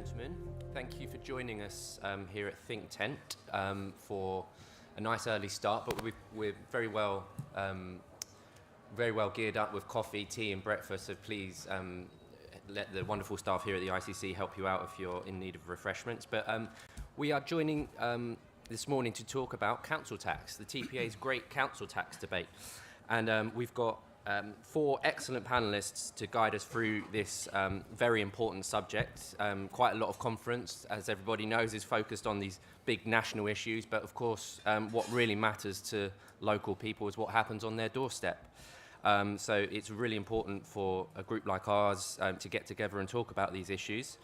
gentlemen. Thank you for joining us here at ThinkTent for a nice early start, but we're very well geared up with coffee, tea and breakfast, so please let the wonderful staff here at the ICC help you out if you're in need of refreshments. But we are joining this morning to talk about council tax, the TPA's great council tax debate. And we've got 4 excellent panellists to guide us through this very important subject. Quite a lot of conference, as everybody knows, is focused on these big national issues, but of course what really matters to local people is what happens on their doorstep. So it's really important for a group like ours to get together and talk about these issues.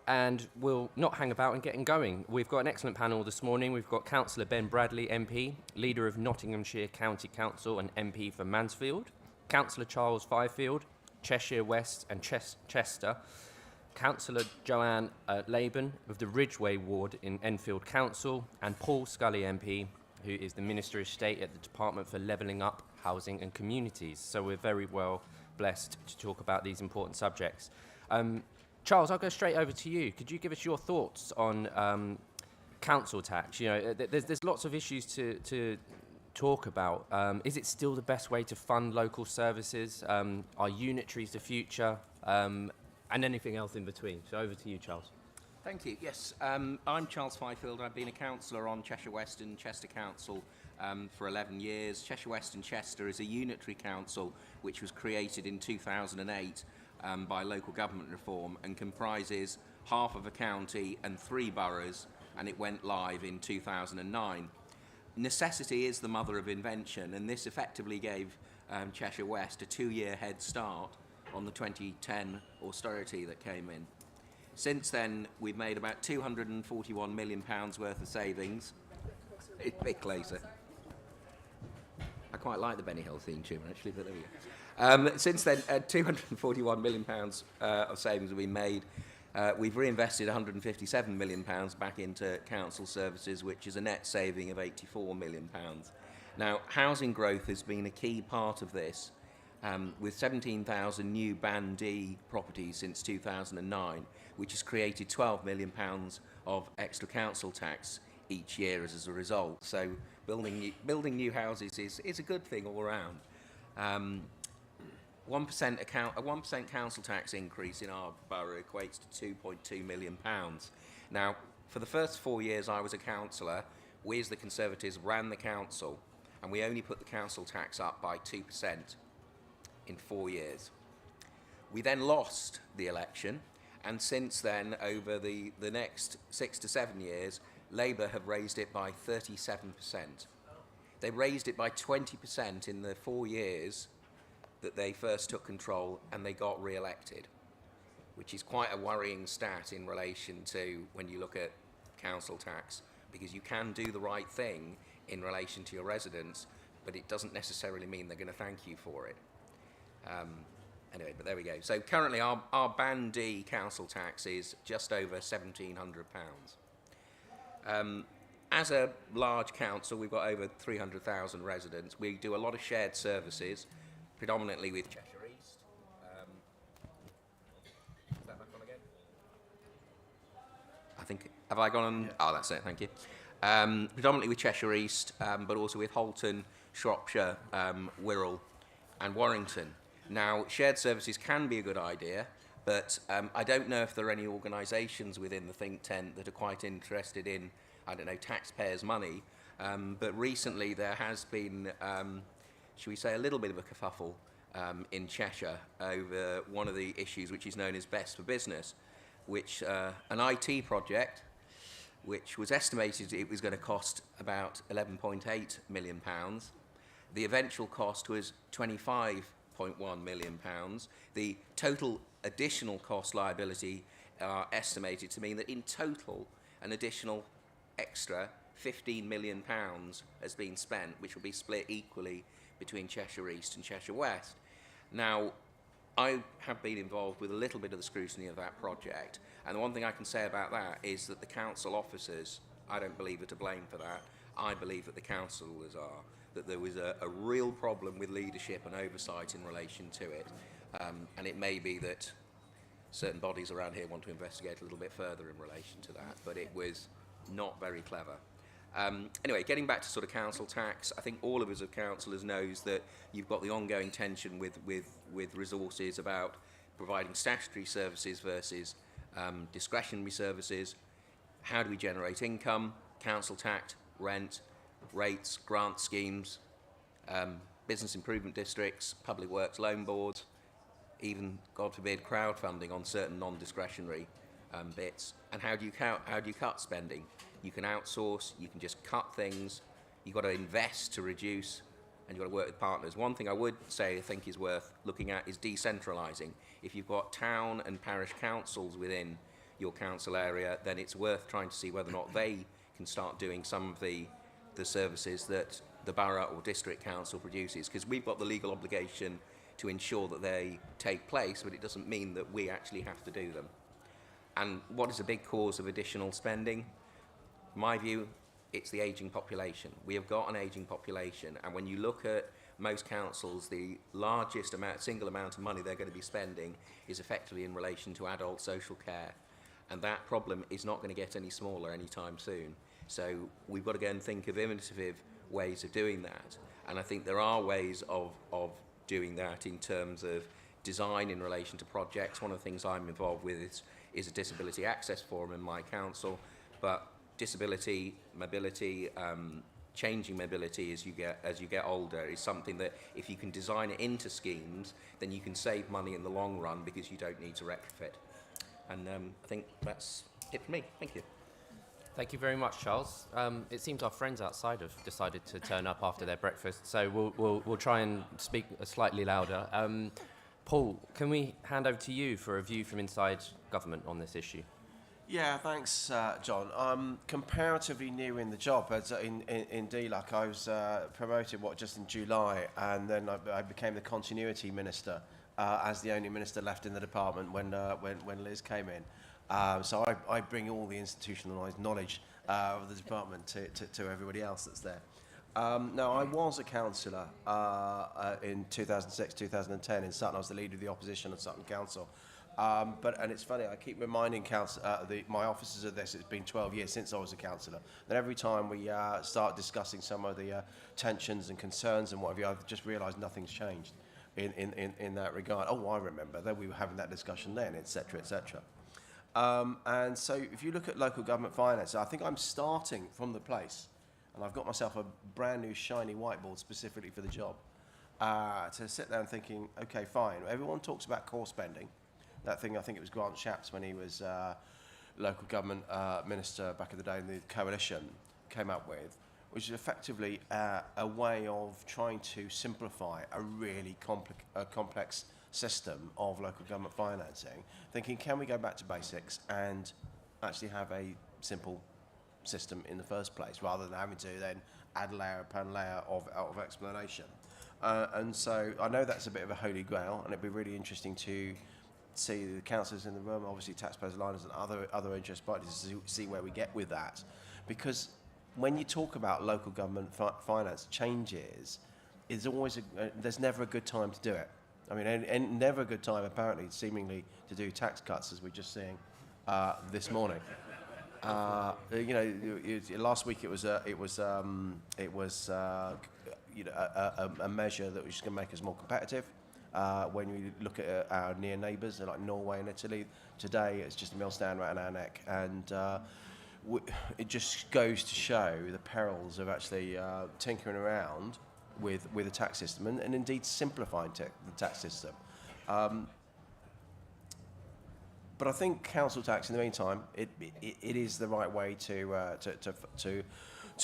And we'll not hang about and getting going. We've got an excellent panel this morning. We've got Councillor Ben Bradley, MP, leader of Nottinghamshire County Council and MP for Mansfield, Councillor Charles Fifield, Cheshire West and Chester, Councillor Joanne Laban of the Ridgeway Ward in Enfield Council, and Paul Scully, MP, who is the Minister of State at the Department for Levelling Up, Housing and Communities. So we're very well blessed to talk about these important subjects. Charles, I'll go straight over to you. Could you give us your thoughts on council tax? You know, there's lots of issues to talk about. Is it still the best way to fund local services? Are unitaries the future? And anything else in between. So over to you, Charles. Thank you. Yes, I'm Charles Fifield. I've been a councillor on Cheshire West and Chester Council for 11 years. Cheshire West and Chester is a unitary council which was created in 2008 by local government reform and comprises half of a county and 3 boroughs, and it went live in 2009. Necessity is the mother of invention, and this effectively gave Cheshire West a 2-year head start on the 2010 austerity that came in. Since then, we've made about £241 million worth of savings. It's a bit closer. I quite like the Benny Hill theme tune, actually, but there we go. Since then, £241 million of savings have been made. We've reinvested £157 million back into council services, which is a net saving of £84 million. Now, housing growth has been a key part of this, with 17,000 new Band D properties since 2009, which has created £12 million of extra council tax each year as a result. So building new houses is a good thing all around. 1% council tax increase in our borough equates to £2.2 million. Now, for the first 4 years I was a councillor, we as the Conservatives ran the council, and we only put the council tax up by 2% in 4 years. We then lost the election, and since then, over the next 6 to 7 years, Labour have raised it by 37%. They raised it by 20% in the 4 years that they first took control, and they got re-elected, which is quite a worrying stat in relation to when you look at council tax, because you can do the right thing in relation to your residents, but it doesn't necessarily mean they're going to thank you for it. Anyway, but there we go. So currently our Band D council tax is just over £1,700. As a large council, we've got over 300,000 residents. We do a lot of shared services, predominantly with Cheshire East. Is that back on again? I think, have I gone on? Oh, that's it, thank you. Predominantly with Cheshire East, but also with Halton, Shropshire, Wirral and Warrington. Now, shared services can be a good idea, but I don't know if there are any organisations within the ThinkTent that are quite interested in, I don't know, taxpayers' money. But recently there has been, should we say, a little bit of a kerfuffle in Cheshire over one of the issues which is known as Best for Business, which an IT project which was estimated it was going to cost about £11.8 million. The eventual cost was £25.1 million. The total additional cost liability are estimated to mean that in total an additional extra £15 million has been spent, which will be split equally between Cheshire East and Cheshire West. Now, I have been involved with a little bit of the scrutiny of that project, and the one thing I can say about that is that the council officers, I don't believe, are to blame for that. I believe that the councillors are, that there was a real problem with leadership and oversight in relation to it, and it may be that certain bodies around here want to investigate a little bit further in relation to that, but it was not very clever. Anyway, getting back to sort of council tax, I think all of us as councillors knows that you've got the ongoing tension with resources about providing statutory services versus discretionary services. How do we generate income? Council tax, rent, rates, grant schemes, business improvement districts, public works loan boards, even, God forbid, crowdfunding on certain non-discretionary bits. And how do you cut spending? You can outsource, you can just cut things, you've got to invest to reduce, and you've got to work with partners. One thing I would say I think is worth looking at is decentralising. If you've got town and parish councils within your council area, then it's worth trying to see whether or not they can start doing some of the services that the borough or district council produces, because we've got the legal obligation to ensure that they take place, but it doesn't mean that we actually have to do them. And what is a big cause of additional spending? In my view, it's the ageing population. We have got an ageing population, and when you look at most councils, the largest single amount of money they're going to be spending is effectively in relation to adult social care. And that problem is not going to get any smaller anytime soon. So we've got to go and think of innovative ways of doing that. And I think there are ways of doing that in terms of design in relation to projects. One of the things I'm involved with is a disability access forum in my council, but disability, mobility, changing mobility as you get older is something that if you can design it into schemes, then you can save money in the long run because you don't need to retrofit. And I think that's it for me. Thank you. Thank you very much, Charles. It seems our friends outside have decided to turn up after their breakfast, so we'll try and speak slightly louder. Paul, can we hand over to you for a view from inside government on this issue? Yeah, thanks, John. I'm comparatively new in the job. In DLUC, I was promoted, just in July, and then I became the continuity minister as the only minister left in the department when Liz came in. So I bring all the institutionalised knowledge of the department to everybody else that's there. Now, I was a councillor in 2006, 2010 in Sutton. I was the leader of the opposition at Sutton Council. And it's funny, I keep reminding my officers of this. It's been 12 years since I was a councillor. That every time we start discussing some of the tensions and concerns and what have you, I've just realised nothing's changed in that regard. Oh, I remember that we were having that discussion then, etc., etc. And so if you look at local government finance, I think I'm starting from the place, and I've got myself a brand new shiny whiteboard specifically for the job, to sit there and thinking, okay, fine, everyone talks about core spending. That thing, I think it was Grant Shapps when he was local government minister back in the day in the coalition came up with, which is effectively a way of trying to simplify a really complex system of local government financing, thinking, can we go back to basics and actually have a simple system in the first place, rather than having to then add layer upon layer of explanation. And so I know that's a bit of a holy grail, and it'd be really interesting to see the councillors in the room, obviously taxpayers, aligners and other interest parties, to see where we get with that. Because when you talk about local government finance changes, there's never a good time to do it. I mean, and never a good time, apparently, seemingly, to do tax cuts, as we're just seeing this morning. Last week it was a measure that was just going to make us more competitive. When we look at our near neighbours, like Norway and Italy, today it's just a mill stand right on our neck, and it just goes to show the perils of actually tinkering around with the tax system and indeed simplifying the tax system. But I think council tax, in the meantime, it is the right way to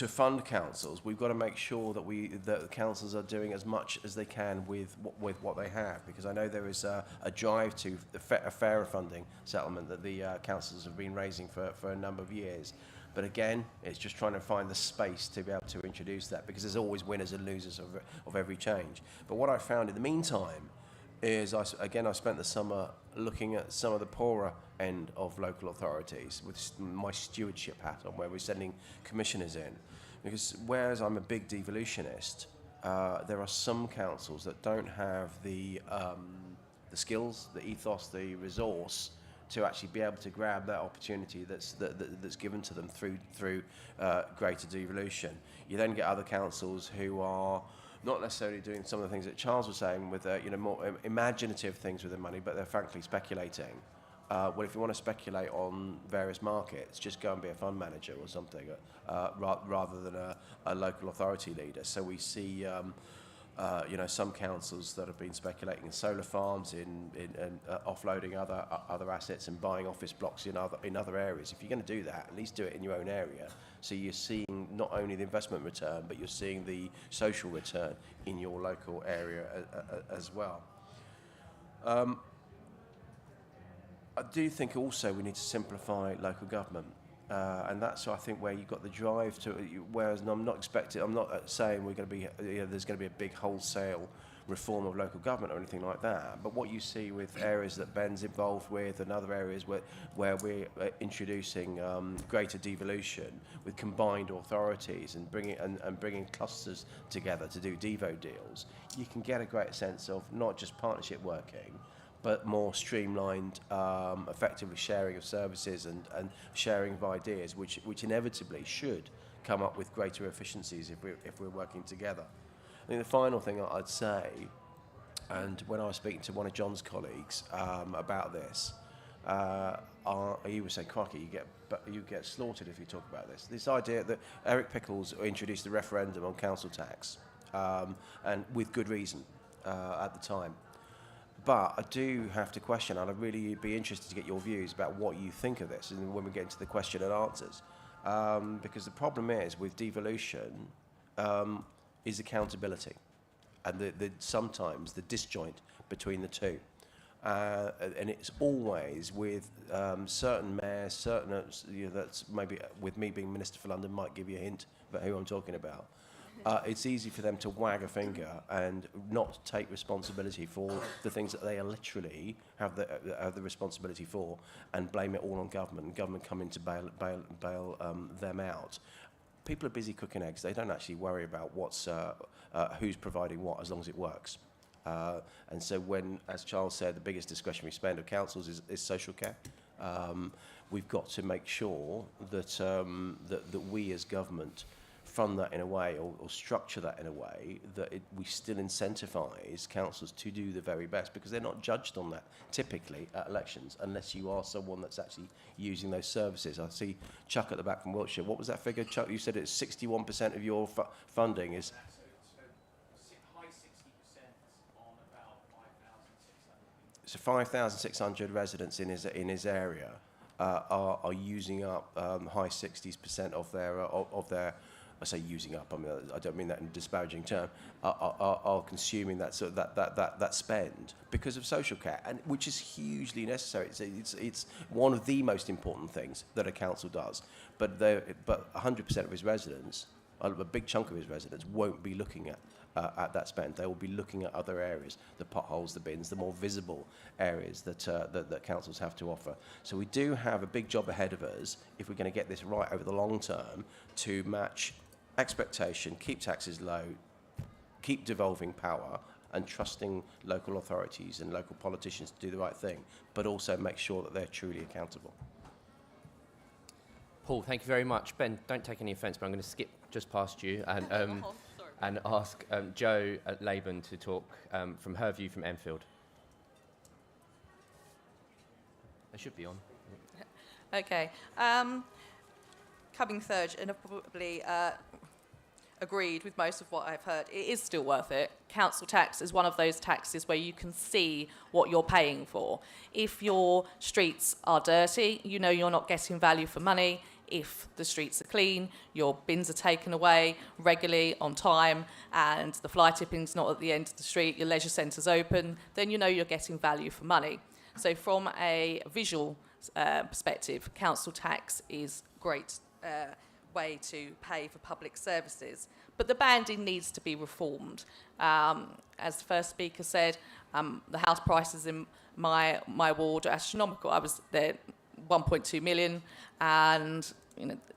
fund councils. We've got to make sure that the councils are doing as much as they can with what they have, because I know there is a drive to a fairer funding settlement that the councils have been raising for a number of years. But again, it's just trying to find the space to be able to introduce that, because there's always winners and losers of every change. But what I found in the meantime is, I spent the summer looking at some of the poorer end of local authorities with my stewardship hat on, where we're sending commissioners in. Because whereas I'm a big devolutionist, there are some councils that don't have the skills, the ethos, the resource to actually be able to grab that opportunity that's given to them through greater devolution. You then get other councils who are not necessarily doing some of the things that Charles was saying with more imaginative things with the money, but they're frankly speculating. Well, if you want to speculate on various markets, just go and be a fund manager or something, rather than a local authority leader. So we see, some councils that have been speculating in solar farms, in offloading other assets and buying office blocks in other areas. If you're going to do that, at least do it in your own area. So you're seeing not only the investment return, but you're seeing the social return in your local area as well. I do think also we need to simplify local government, and that's I think where you've got the drive to. Whereas I'm not saying we're going to be there's going to be a big wholesale reform of local government or anything like that. But what you see with areas that Ben's involved with and other areas where we're introducing greater devolution with combined authorities and bringing clusters together to do Devo deals, you can get a greater sense of not just partnership working, but more streamlined, effectively sharing of services and sharing of ideas, which inevitably should come up with greater efficiencies if we're working together. I think the final thing I'd say, and when I was speaking to one of John's colleagues about this, he was saying, "Crikey, you get slaughtered if you talk about this." This idea that Eric Pickles introduced the referendum on council tax, and with good reason at the time. But I do have to question, and I'd really be interested to get your views about what you think of this, and when we get into the question and answers, because the problem is with devolution is accountability, and sometimes the disjoint between the two, and it's always with certain mayors, that's maybe with me being Minister for London might give you a hint about who I'm talking about. It's easy for them to wag a finger and not take responsibility for the things that they literally have the responsibility for, and blame it all on government, and government come in to bail them out. People are busy cooking eggs. They don't actually worry about who's providing what, as long as it works. And so when, as Charles said, the biggest discretionary spend of councils is social care, we've got to make sure that we as government fund that in a way, or structure that in a way that we still incentivise councils to do the very best, because they're not judged on that typically at elections unless you are someone that's actually using those services. I see Chuck at the back from Wiltshire. What was that figure, Chuck? You said it's 61% of your funding is... High 60% on about 5,600. So 5,600 residents in his area are using up high 60% of their I say using up. I mean, I don't mean that in a disparaging term. Are consuming that spend because of social care, and which is hugely necessary. It's one of the most important things that a council does. But 100% of his residents, a big chunk of his residents, won't be looking at that spend. They will be looking at other areas, the potholes, the bins, the more visible areas that councils have to offer. So we do have a big job ahead of us if we're going to get this right over the long term, to match expectation, keep taxes low, keep devolving power, and trusting local authorities and local politicians to do the right thing, but also make sure that they're truly accountable. Paul, thank you very much. Ben, don't take any offence, but I'm going to skip just past you and and ask Jo at Labour to talk from her view from Enfield. They should be on. Okay. Coming third, and I've probably agreed with most of what I've heard. It is still worth it. Council tax is one of those taxes where you can see what you're paying for. If your streets are dirty, you know you're not getting value for money. If the streets are clean, your bins are taken away regularly on time, and the fly tipping's not at the end of the street, your leisure centre's open, then you know you're getting value for money. So from a visual perspective, council tax is great way to pay for public services. But the banding needs to be reformed. As the first speaker said, the house prices in my ward are astronomical. I was there 1.2 million, and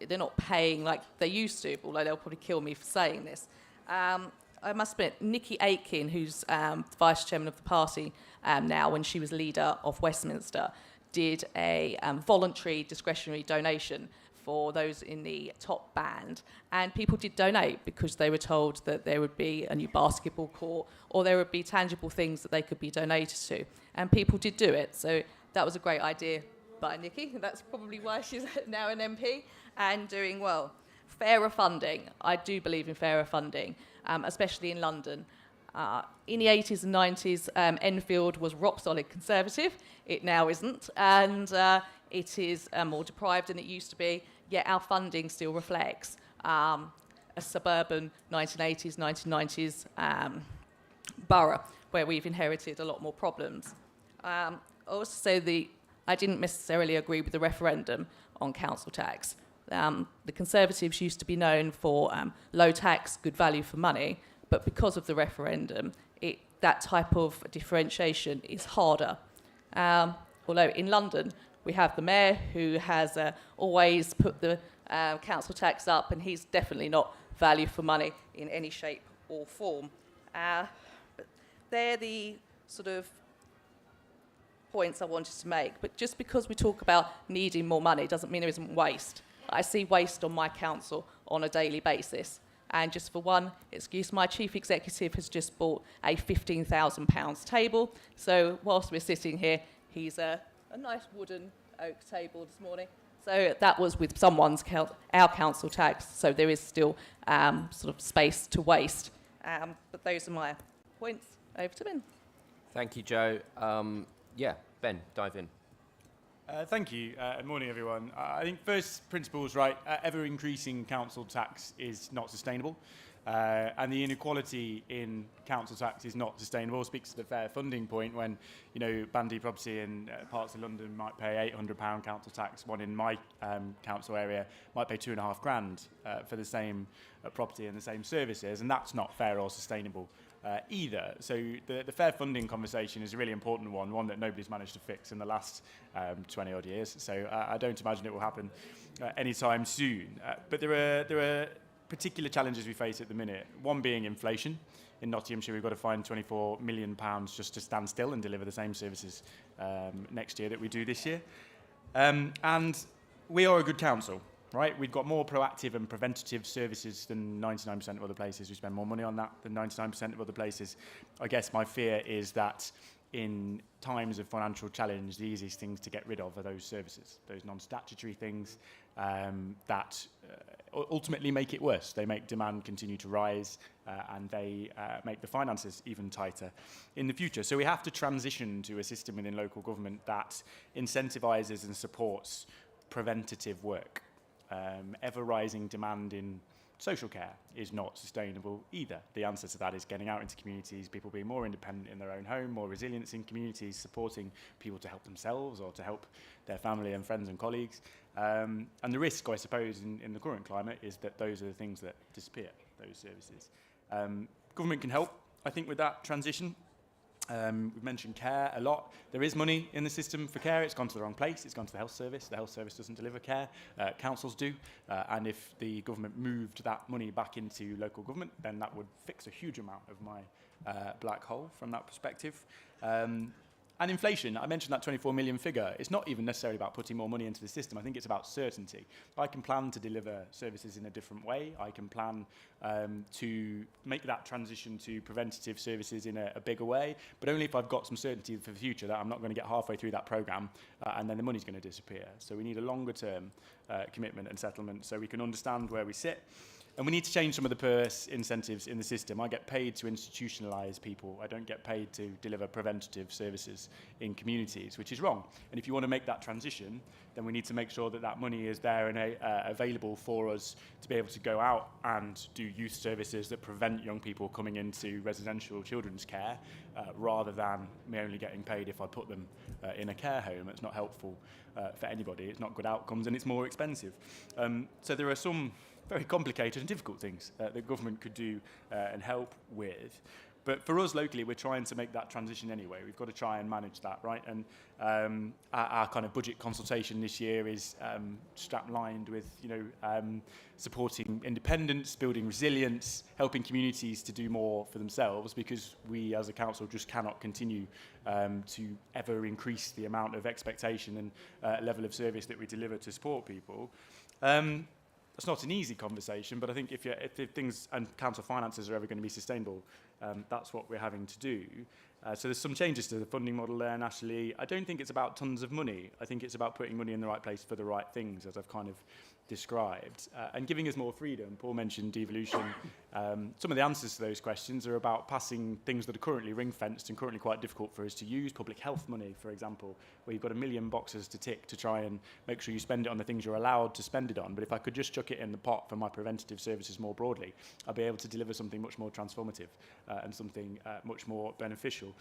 they're not paying like they used to, although they'll probably kill me for saying this. I must admit, Nikki Aitken, who's the vice chairman of the party now, when she was leader of Westminster, did a voluntary discretionary donation for those in the top band, and people did donate because they were told that there would be a new basketball court or there would be tangible things that they could be donated to, and people did do it. So that was a great idea by Nikki. That's probably why she's now an MP and doing well. Fairer funding. I do believe in fairer funding, especially in London. In the 80s and 90s, Enfield was rock solid conservative. It now isn't, and it is more deprived than it used to be, yet our funding still reflects a suburban 1980s, 1990s borough where we've inherited a lot more problems. Also, I didn't necessarily agree with the referendum on council tax. The Conservatives used to be known for low tax, good value for money, but because of the referendum, that type of differentiation is harder. Although in London, we have the mayor who has always put the council tax up, and he's definitely not value for money in any shape or form. But they're the sort of points I wanted to make. But just because we talk about needing more money doesn't mean there isn't waste. I see waste on my council on a daily basis. And just for one excuse, my chief executive has just bought a £15,000 table. So whilst we're sitting here, he's a nice wooden oak table this morning. So that was with our council tax. So there is still sort of space to waste. But those are my points. Over to Ben. Thank you, Joe. Yeah, Ben, dive in. Thank you. Good morning, everyone. I think first principles, right, ever-increasing council tax is not sustainable. And the inequality in council tax is not sustainable. It speaks to the fair funding point when, you know, Bandy property in parts of London might pay £800 council tax. One in my council area might pay £2,500 for the same property and the same services, and that's not fair or sustainable either. So the fair funding conversation is a really important one that nobody's managed to fix in the last 20 odd years. So I don't imagine it will happen anytime soon. But there are particular challenges we face at the minute. One being inflation. In Nottinghamshire, we've got to find £24 million just to stand still and deliver the same services next year that we do this year. And we are a good council, right? We've got more proactive and preventative services than 99% of other places. We spend more money on that than 99% of other places. I guess my fear is that in times of financial challenge, the easiest things to get rid of are those services, those non-statutory things that ultimately make it worse. They make demand continue to rise and they make the finances even tighter in the future. So we have to transition to a system within local government that incentivises and supports preventative work. Ever-rising demand in social care is not sustainable either. The answer to that is getting out into communities, people being more independent in their own home, more resilience in communities, supporting people to help themselves or to help their family and friends and colleagues. And the risk, I suppose, in the current climate is that those are the things that disappear, those services. Government can help, I think, with that transition. We've mentioned care a lot. There is money in the system for care. It's gone to the wrong place. It's gone to the health service. The health service doesn't deliver care. Councils do. And if the government moved that money back into local government, then that would fix a huge amount of my black hole from that perspective. And inflation, I mentioned that 24 million figure. It's not even necessarily about putting more money into the system. I think it's about certainty. I can plan to deliver services in a different way. I can plan to make that transition to preventative services in a bigger way, but only if I've got some certainty for the future that I'm not going to get halfway through that programme and then the money's going to disappear. So we need a longer term commitment and settlement so we can understand where we sit. And we need to change some of the purse incentives in the system. I get paid to institutionalise people. I don't get paid to deliver preventative services in communities, which is wrong. And if you want to make that transition, then we need to make sure that that money is there and available for us to be able to go out and do youth services that prevent young people coming into residential children's care, rather than me only getting paid if I put them in a care home. It's not helpful for anybody. It's not good outcomes and it's more expensive. So there are some very complicated and difficult things that government could do and help with. But for us locally, we're trying to make that transition anyway. We've got to try and manage that, right? And our kind of budget consultation this year is strap-lined with, supporting independence, building resilience, helping communities to do more for themselves, because we as a council just cannot continue to ever increase the amount of expectation and level of service that we deliver to support people. It's not an easy conversation, but I think if things and council finances are ever going to be sustainable, that's what we're having to do. So there's some changes to the funding model there nationally. I don't think it's about tons of money. I think it's about putting money in the right place for the right things, as I've kind of described, and giving us more freedom. Paul mentioned devolution. Some of the answers to those questions are about passing things that are currently ring-fenced and currently quite difficult for us to use. Public health money, for example, where you've got 1 million boxes to tick to try and make sure you spend it on the things you're allowed to spend it on. But if I could just chuck it in the pot for my preventative services more broadly, I'll be able to deliver something much more transformative and something much more beneficial.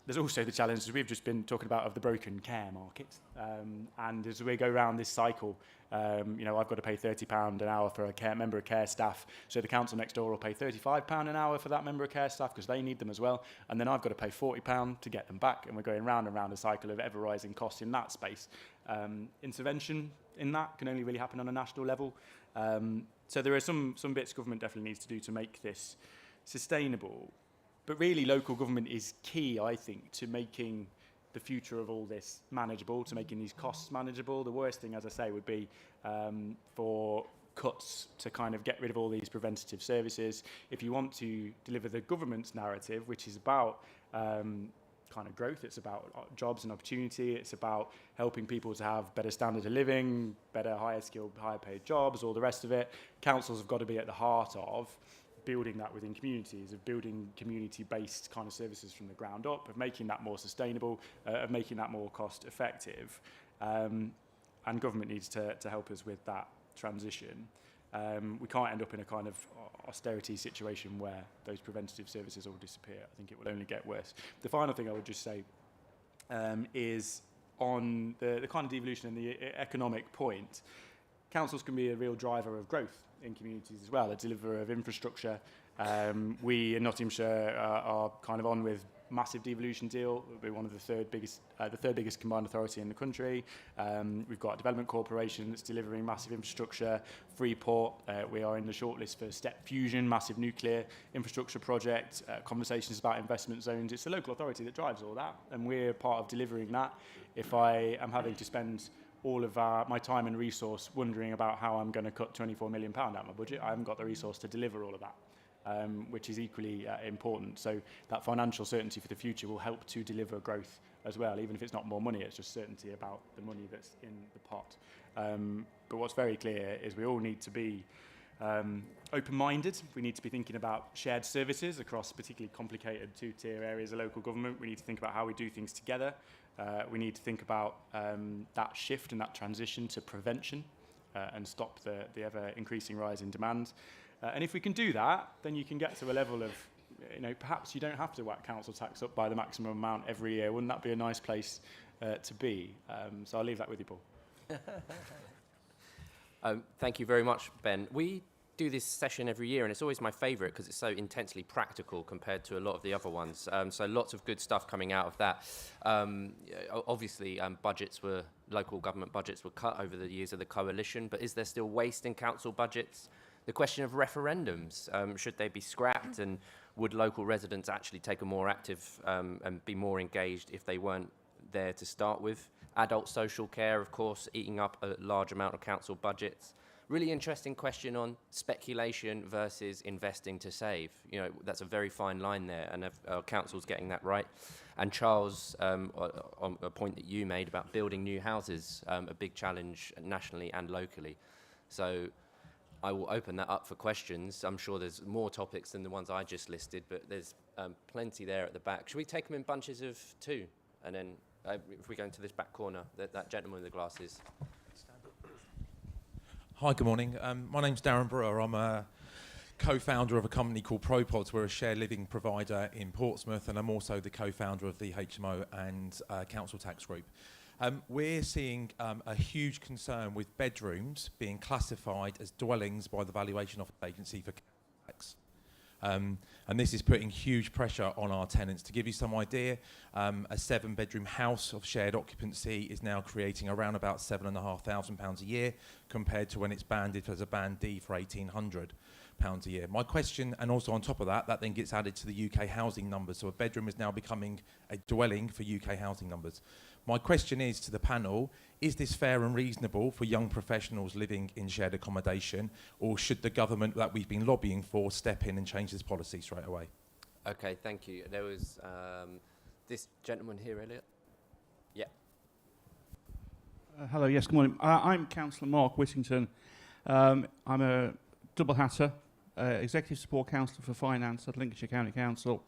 There's also the challenge, as we've just been talking about, of the broken care market. And as we go around this cycle, I've got to pay £30 an hour for a member of care staff. So the council next door will pay £35 an hour for that member of care staff because they need them as well. And then I've got to pay £40 to get them back. And we're going round and round a cycle of ever-rising costs in that space. Intervention in that can only really happen on a national level. So there are some bits government definitely needs to do to make this sustainable. But really, local government is key, I think, to making the future of all this manageable, to making these costs manageable. The worst thing, as I say, would be for cuts to kind of get rid of all these preventative services. If you want to deliver the government's narrative, which is about kind of growth, it's about jobs and opportunity, it's about helping people to have better standard of living, better, higher skilled, higher paid jobs, all the rest of it, councils have got to be at the heart of building that within communities, of building community-based kind of services from the ground up, of making that more sustainable, of making that more cost-effective. And government needs to help us with that transition. We can't end up in a kind of austerity situation where those preventative services all disappear. I think it will only get worse. The final thing I would just say is on the kind of devolution and the economic point, councils can be a real driver of growth in communities as well, a deliverer of infrastructure. We in Nottinghamshire are kind of on with massive devolution deal. We're one of the third biggest combined authority in the country. We've got a development corporation that's delivering massive infrastructure. Freeport, we are in the shortlist for Step Fusion, massive nuclear infrastructure project. Conversations about investment zones. It's the local authority that drives all that, and we're part of delivering that. If I am having to spend all of my time and resource wondering about how I'm going to cut £24 million out of my budget, I haven't got the resource to deliver all of that, which is equally important. So that financial certainty for the future will help to deliver growth as well, even if it's not more money, it's just certainty about the money that's in the pot. But what's very clear is we all need to be open-minded. We need to be thinking about shared services across particularly complicated two-tier areas of local government. We need to think about how we do things together. We need to think about that shift and that transition to prevention and stop the ever-increasing rise in demand. And if we can do that, then you can get to a level of, perhaps you don't have to whack council tax up by the maximum amount every year. Wouldn't that be a nice place to be? So I'll leave that with you, Paul. Thank you very much, Ben. We do this session every year, and it's always my favourite because it's so intensely practical compared to a lot of the other ones. So lots of good stuff coming out of that. Obviously, local government budgets were cut over the years of the coalition, but is there still waste in council budgets? The question of referendums, should they be scrapped, and would local residents actually take a more active and be more engaged if they weren't there to start with? Adult social care, of course, eating up a large amount of council budgets. Really interesting question on speculation versus investing to save. That's a very fine line there, and council's getting that right. And Charles, on a point that you made about building new houses, a big challenge nationally and locally. So I will open that up for questions. I'm sure there's more topics than the ones I just listed, but there's plenty there at the back. Should we take them in bunches of two? And then if we go into this back corner, that gentleman with the glasses. Hi, good morning. My name's Darren Brewer. I'm a co-founder of a company called ProPods. We're a shared living provider in Portsmouth, and I'm also the co-founder of the HMO and Council Tax Group. We're seeing a huge concern with bedrooms being classified as dwellings by the Valuation Office Agency for tax. And this is putting huge pressure on our tenants. To give you some idea, a 7-bedroom house of shared occupancy is now creating around about £7,500 a year, compared to when it's banded as a Band D for £1,800 a year. My question, and also on top of that, that then gets added to the UK housing numbers. So a bedroom is now becoming a dwelling for UK housing numbers. My question is to the panel, is this fair and reasonable for young professionals living in shared accommodation, or should the government that we've been lobbying for step in and change this policy straight away? Okay, thank you. There was this gentleman here, Elliot. Yeah. Hello, yes, good morning. I'm Councillor Mark Whittington. I'm a double hatter, Executive Support Councillor for Finance at Lincolnshire County Council,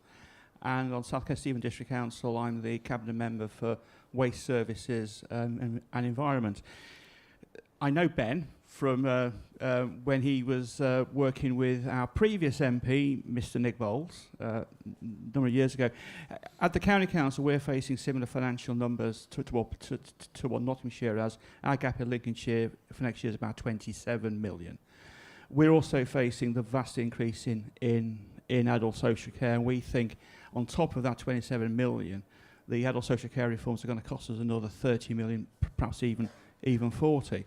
and on South Kent Stephen District Council I'm the Cabinet Member for Waste Services and Environment. I know Ben from when he was working with our previous MP, Mr Nick Bowles, a number of years ago. At the County Council, we're facing similar financial numbers to what Nottinghamshire has. Our gap in Lincolnshire for next year is about 27 million. We're also facing the vast increase in adult social care, and we think on top of that 27 million, the adult social care reforms are going to cost us another 30 million, perhaps even 40.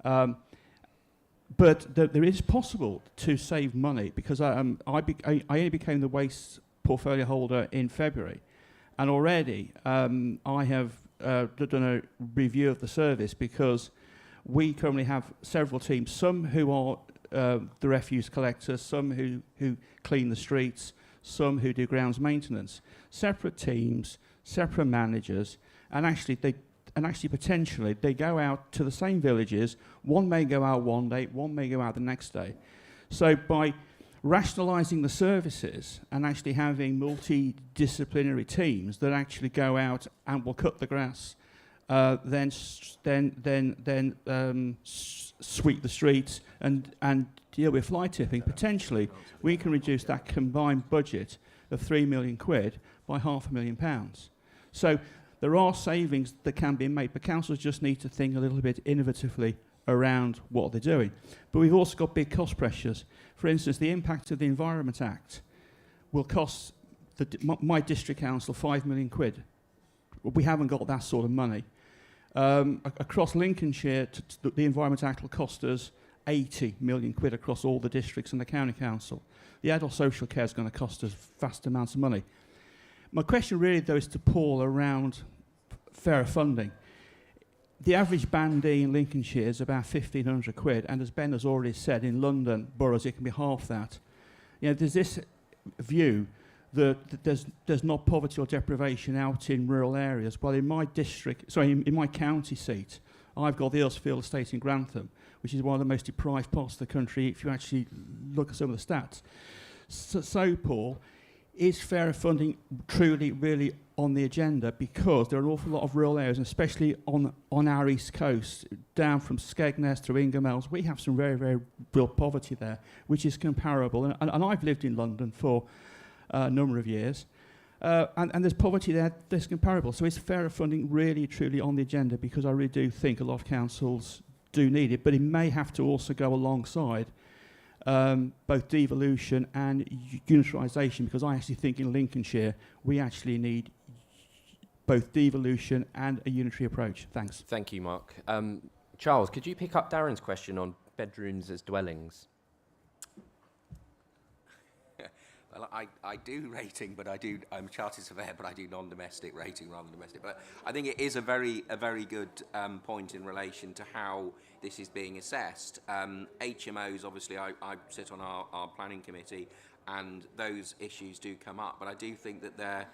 But there is possible to save money, because I only became the waste portfolio holder in February, and already I have done a review of the service, because we currently have several teams, some who are the refuse collectors, some who clean the streets, some who do grounds maintenance, separate teams, separate managers, and actually potentially they go out to the same villages. One may go out one day, one may go out the next day. So by rationalising the services and actually having multidisciplinary teams that actually go out and will cut the grass, then sweep the streets and deal with fly tipping, potentially we can reduce that combined budget of £3 million by £500,000. So there are savings that can be made, but councils just need to think a little bit innovatively around what they're doing. But we've also got big cost pressures. For instance, the impact of the Environment Act will cost my district council £5 million. We haven't got that sort of money. Across Lincolnshire, the Environment Act will cost us £80 million across all the districts and the county council. The adult social care is going to cost us vast amounts of money. My question really, though, is to Paul around fairer funding. The average Band D in Lincolnshire is about £1,500, and as Ben has already said, in London boroughs it can be half that. You know, there's this view that there's not poverty or deprivation out in rural areas. Well, in my district, in my county seat, I've got the Earlsfield estate in Grantham, which is one of the most deprived parts of the country if you actually look at some of the stats. So Paul, is fairer funding truly really on the agenda? Because there are an awful lot of rural areas, and especially on our east coast, down from Skegness to Ingermells, we have some very, very real poverty there, which is comparable. And I've lived in London for a number of years, and there's poverty there that's comparable. So is fairer funding really truly on the agenda? Because I really do think a lot of councils do need it, but it may have to also go alongside both devolution and unitarisation, because I actually think in Lincolnshire we actually need both devolution and a unitary approach. Thanks. Thank you, Mark. Charles, could you pick up Darren's question on bedrooms as dwellings? Well, I do rating, but I'm a chartered surveyor, but I do non-domestic rating rather than domestic. But I think it is a very good point in relation to how this is being assessed. HMOs, obviously, I sit on our planning committee, and those issues do come up. But I do think that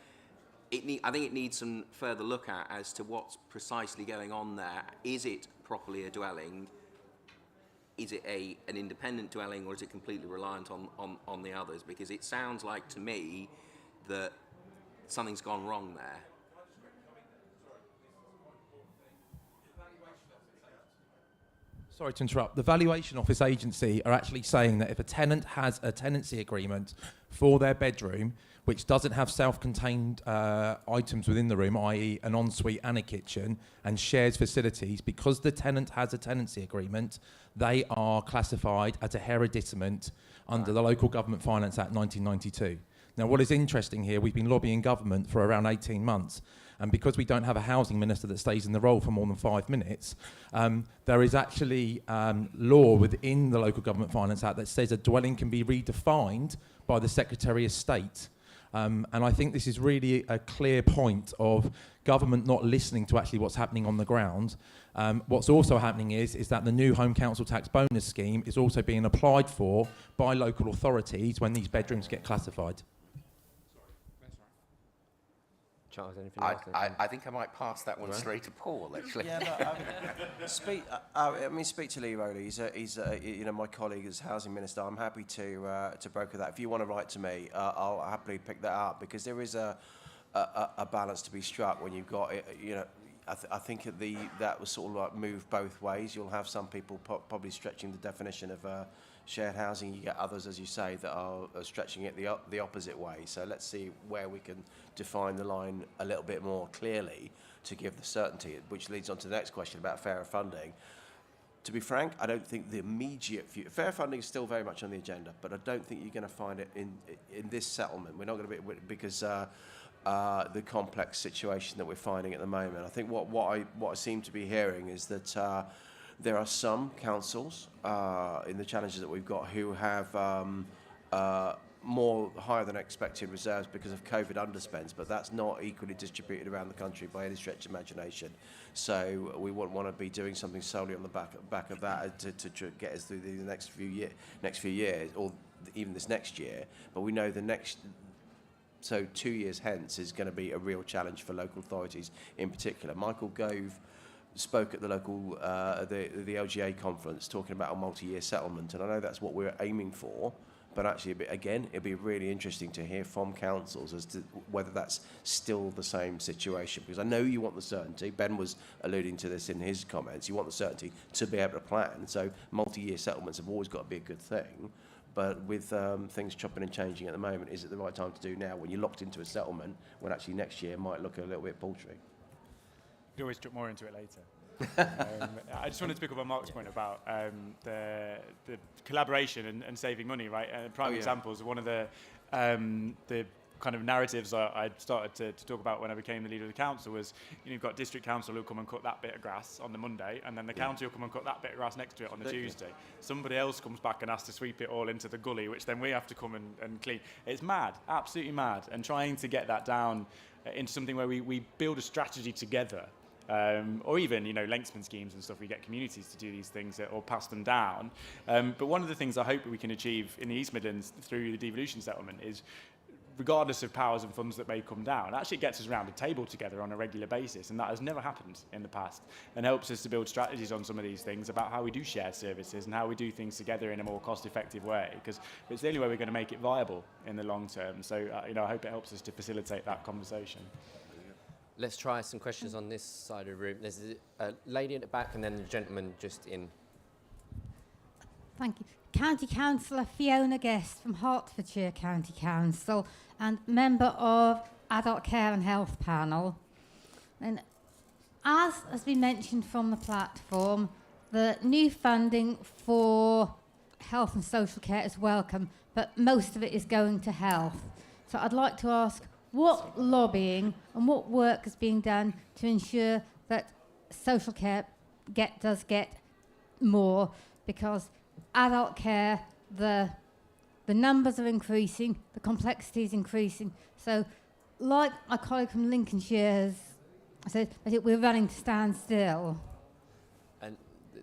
I think it needs some further look at as to what's precisely going on there. Is it properly a dwelling? Is it an independent dwelling, or is it completely reliant on the others? Because it sounds like to me that something's gone wrong there. Sorry to interrupt. The Valuation Office Agency are actually saying that if a tenant has a tenancy agreement for their bedroom, which doesn't have self-contained items within the room, i.e. an ensuite and a kitchen, and shares facilities, because the tenant has a tenancy agreement, they are classified as a hereditament under the Local Government Finance Act 1992. Now, what is interesting here, we've been lobbying government for around 18 months, and because we don't have a housing minister that stays in the role for more than 5 minutes, there is actually law within the Local Government Finance Act that says a dwelling can be redefined by the Secretary of State. And I think this is really a clear point of government not listening to actually what's happening on the ground. What's also happening is that the new Home Council Tax Bonus Scheme is also being applied for by local authorities when these bedrooms get classified. Charles, anything else? I think I might pass that one straight to Paul, actually. Yeah, no, speak to Lee Rowley. He's my colleague as housing minister. I'm happy to broker that. If you want to write to me, I'll happily pick that up, because there is a balance to be struck when you've got I think that was sort of like move both ways. You'll have some people probably stretching the definition of shared housing. You get others, as you say, that are stretching it the opposite way. So let's see where we can define the line a little bit more clearly to give the certainty, which leads on to the next question about fairer funding. To be frank, I don't think the immediate future, fair funding is still very much on the agenda, but I don't think you're going to find it in this settlement. We're not going to be, because the complex situation that we're finding at the moment. I think what I seem to be hearing is that there are some councils in the challenges that we've got who have more higher than expected reserves because of COVID underspends, but that's not equally distributed around the country by any stretch of imagination. So we wouldn't want to be doing something solely on the back of that to get us through the next few years, or even this next year. But we know so 2 years hence is going to be a real challenge for local authorities in particular. Michael Gove spoke at the local the LGA conference talking about a multi-year settlement, and I know that's what we're aiming for. But actually, it'd be really interesting to hear from councils as to whether that's still the same situation. Because I know you want the certainty. Ben was alluding to this in his comments. You want the certainty to be able to plan. So multi-year settlements have always got to be a good thing. But with things chopping and changing at the moment, is it the right time to do now when you're locked into a settlement when actually next year might look a little bit paltry? You can always jump more into it later. I just wanted to pick up on Mark's point about the collaboration and saving money, right? Prime examples of one of the kind of narratives I started to talk about when I became the leader of the council was, you've got district council who'll come and cut that bit of grass on the Monday, and then the county will come and cut that bit of grass next to it on the Tuesday. Somebody else comes back and has to sweep it all into the gully, which then we have to come and clean. It's mad, absolutely mad. And trying to get that down into something where we build a strategy together. Or even, lengthsman schemes and stuff, we get communities to do these things or pass them down. But one of the things I hope we can achieve in the East Midlands through the devolution settlement is, regardless of powers and funds that may come down, actually gets us around a table together on a regular basis, and that has never happened in the past, and helps us to build strategies on some of these things about how we do share services and how we do things together in a more cost-effective way, because it's the only way we're going to make it viable in the long term. So, I hope it helps us to facilitate that conversation. Let's try some questions on this side of the room. There's a lady at the back and then the gentleman just in. Thank you. County Councillor Fiona Guest from Hertfordshire County Council and member of Adult Care and Health Panel. And as has been mentioned from the platform, the new funding for health and social care is welcome, but most of it is going to health. So I'd like to ask, what lobbying and what work is being done to ensure that social care does get more? Because adult care, the numbers are increasing, the complexity is increasing. So, like my colleague from Lincolnshire has said, I think we're running to stand still. And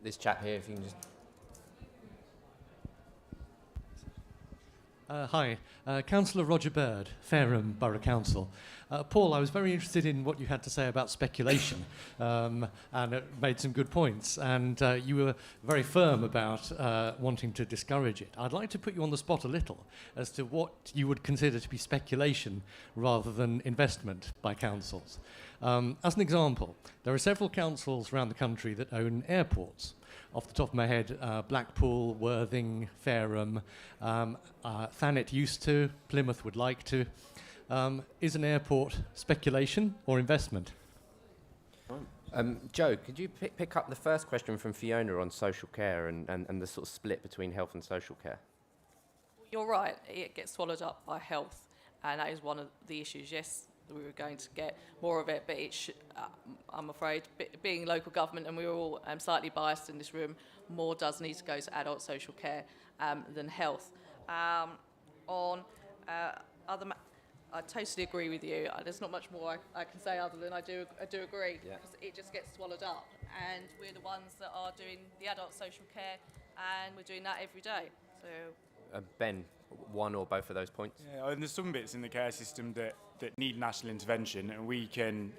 this chap here, if you can just... Hi, Councillor Roger Bird, Fareham Borough Council. Paul, I was very interested in what you had to say about speculation, and it made some good points, and you were very firm about wanting to discourage it. I'd like to put you on the spot a little as to what you would consider to be speculation rather than investment by councils. As an example, there are several councils around the country that own airports. off the top of my head, Blackpool, Worthing, Fareham, Thanet used to, Plymouth would like to. Is an airport speculation or investment? Joe, could you pick up the first question from Fiona on social care and the sort of split between health and social care? You're right, it gets swallowed up by health, and that is one of the issues. Yes, we were going to get more of it, but I'm afraid, being local government, and we're all slightly biased in this room, more does need to go to adult social care than health. I totally agree with you. There's not much more I can say other than I do agree. Yeah. Because it just gets swallowed up, and we're the ones that are doing the adult social care, and we're doing that every day. So. Ben, one or both of those points? Yeah, and there's some bits in the care system that need national intervention, and we can,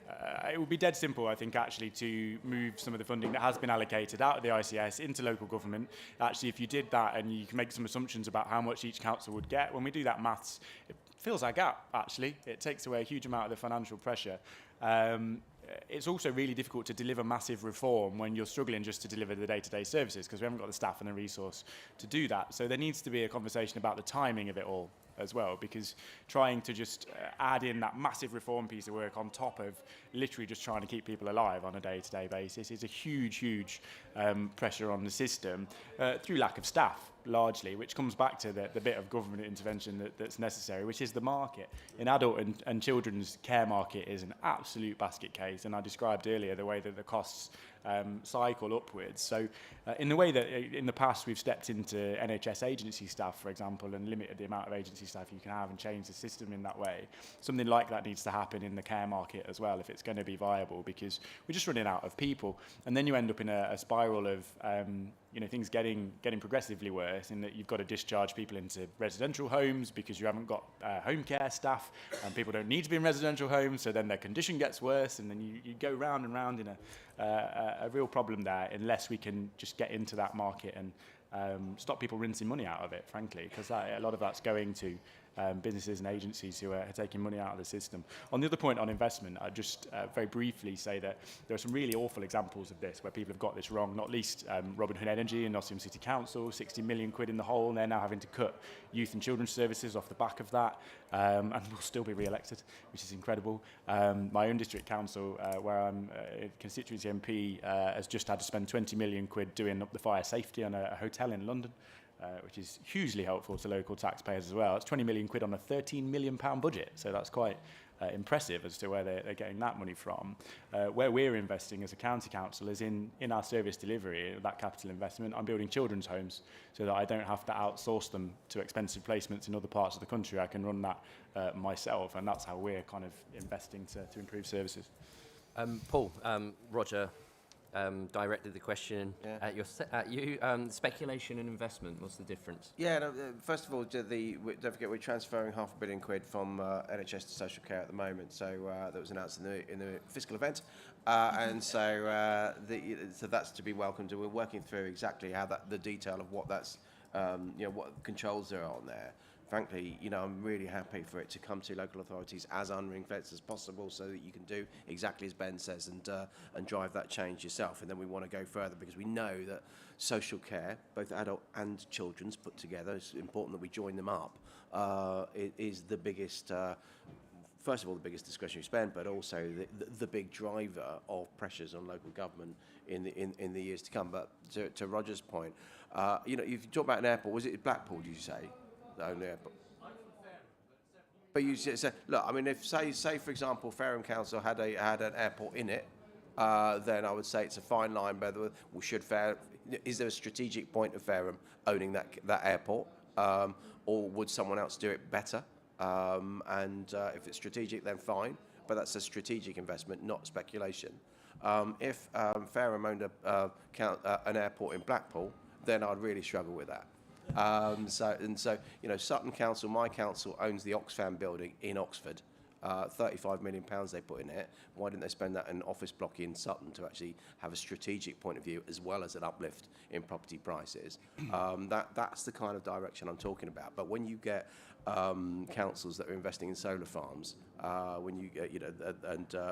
it would be dead simple, I think, actually, to move some of the funding that has been allocated out of the ICS into local government. Actually, if you did that, and you can make some assumptions about how much each council would get, when we do that maths, it fills our gap, actually. It takes away a huge amount of the financial pressure. It's also really difficult to deliver massive reform when you're struggling just to deliver the day-to-day services, because we haven't got the staff and the resource to do that. So there needs to be a conversation about the timing of it all as well, because trying to just add in that massive reform piece of work on top of literally just trying to keep people alive on a day-to-day basis is a huge pressure on the system through lack of staff, largely, which comes back to the bit of government intervention that's necessary, which is the market. In adult and children's care market is an absolute basket case, and I described earlier the way that the costs cycle upwards. So in the way that in the past we've stepped into NHS agency staff, for example, and limited the amount of agency staff you can have and changed the system in that way, something like that needs to happen in the care market as well if it's going to be viable, because we're just running out of people. And then you end up in a spiral of things getting progressively worse, in that you've got to discharge people into residential homes because you haven't got home care staff, and people don't need to be in residential homes, so then their condition gets worse, and then you go round and round in a real problem there, unless we can just get into that market and stop people rinsing money out of it, frankly, because a lot of that's going to businesses and agencies who are taking money out of the system. On the other point on investment, I'd just very briefly say that there are some really awful examples of this where people have got this wrong, not least Robin Hood Energy and Nottingham City Council, 60 million quid in the hole, and they're now having to cut youth and children's services off the back of that, and will still be re-elected, which is incredible. My own district council, where I'm a constituency MP, has just had to spend 20 million quid doing up the fire safety on a hotel in London. Which is hugely helpful to local taxpayers as well. It's 20 million quid on a £13 million budget, so that's quite impressive as to where they're getting that money from. Where we're investing as a county council is in our service delivery, that capital investment. I'm building children's homes so that I don't have to outsource them to expensive placements in other parts of the country. I can run that myself, and that's how we're kind of investing to improve services. Paul, Roger directed the question at you. Speculation and investment, what's the difference? Yeah, no, first of all, don't forget we're transferring £500 million from NHS to social care at the moment. So that was announced in the fiscal event, and so that's to be welcomed. And we're working through exactly how the detail of what that's, what controls there are on there. Frankly, I'm really happy for it to come to local authorities as unring-fenced as possible, so that you can do exactly as Ben says and drive that change yourself. And then we want to go further, because we know that social care, both adult and children's put together, it's important that we join them up. It is the biggest. First of all, the biggest discretionary spend, but also the big driver of pressures on local government in the years to come. But to Roger's point, if you talk about an airport, was it Blackpool? Did you say? Airport. But you said, look, I mean, if say for example, Fareham Council had an airport in it, then I would say it's a fine line. Whether is there a strategic point of Fareham owning that airport, or would someone else do it better? And if it's strategic, then fine. But that's a strategic investment, not speculation. If Fareham owned an airport in Blackpool, then I'd really struggle with that. Sutton Council, my council, owns the Oxfam building in Oxford. £35 million they put in it. Why didn't they spend that in an office block in Sutton to actually have a strategic point of view as well as an uplift in property prices? That's the kind of direction I'm talking about. But when you get councils that are investing in solar farms, when you get,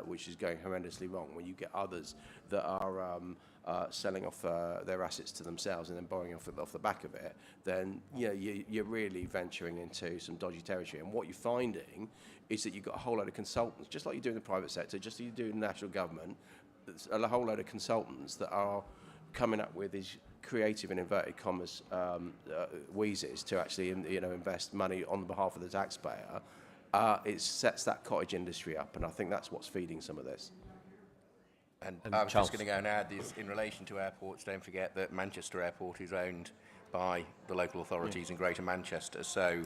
which is going horrendously wrong, when you get others that are selling off their assets to themselves and then borrowing off the back of it, then you're really venturing into some dodgy territory. And what you're finding is that you've got a whole load of consultants, just like you do in the private sector, just like you do in the national government, a whole load of consultants that are coming up with these creative and inverted commas wheezes to actually invest money on behalf of the taxpayer. It sets that cottage industry up, and I think that's what's feeding some of this. And I was Charles. just going to go and add is, in relation to airports, don't forget that Manchester Airport is owned by the local authorities in Greater Manchester, so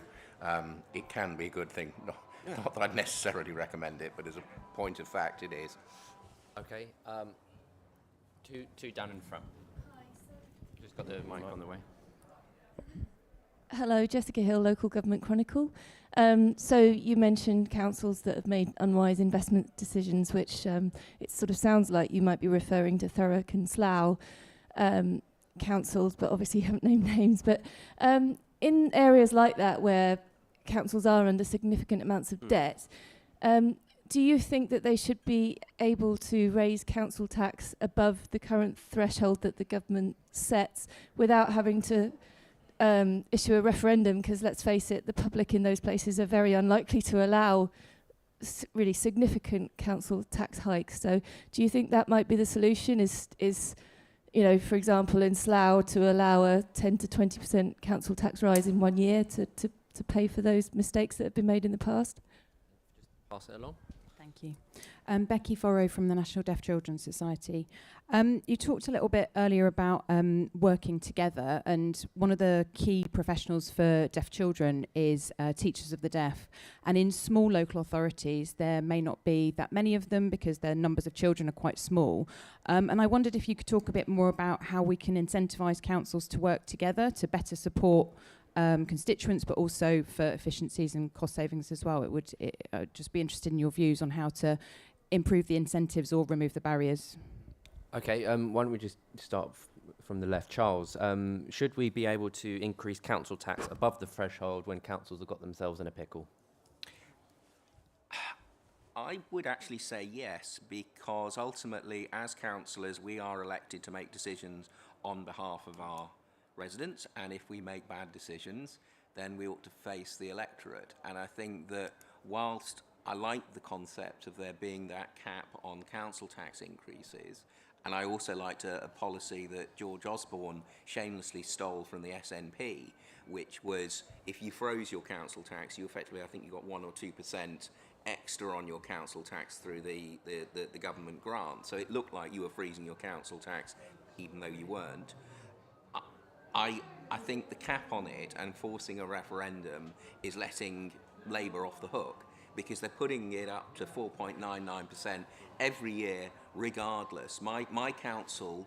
it can be a good thing. Not that I'd necessarily recommend it, but as a point of fact, it is. Okay. Two down in front. Just got the mic on the way. Hello, Jessica Hill, Local Government Chronicle. So you mentioned councils that have made unwise investment decisions, which it sort of sounds like you might be referring to Thurrock and Slough councils, but obviously you haven't named names. But in areas like that where councils are under significant amounts of debt, do you think that they should be able to raise council tax above the current threshold that the government sets without having to issue a referendum? Because let's face it, the public in those places are very unlikely to allow really significant council tax hikes. So do you think that might be the solution, is for example, in Slough, to allow a 10 to 20% council tax rise in 1 year to pay for those mistakes that have been made in the past? Just pass it along. Thank you. Becky Forrow from the National Deaf Children's Society. You talked a little bit earlier about working together, and one of the key professionals for deaf children is teachers of the deaf. And in small local authorities, there may not be that many of them because their numbers of children are quite small. And I wondered if you could talk a bit more about how we can incentivise councils to work together to better support constituents, but also for efficiencies and cost savings as well. I'd just be interested in your views on how to improve the incentives or remove the barriers. Okay, why don't we just start from the left. Charles, should we be able to increase council tax above the threshold when councils have got themselves in a pickle? I would actually say yes, because ultimately, as councillors, we are elected to make decisions on behalf of our residents, and if we make bad decisions, then we ought to face the electorate. And I think that whilst I like the concept of there being that cap on council tax increases, and I also liked a policy that George Osborne shamelessly stole from the SNP, which was if you froze your council tax, you effectively, I think you got 1 or 2% extra on your council tax through the government grant. So it looked like you were freezing your council tax, even though you weren't. I think the cap on it and forcing a referendum is letting Labour off the hook, because they're putting it up to 4.99% every year regardless. My council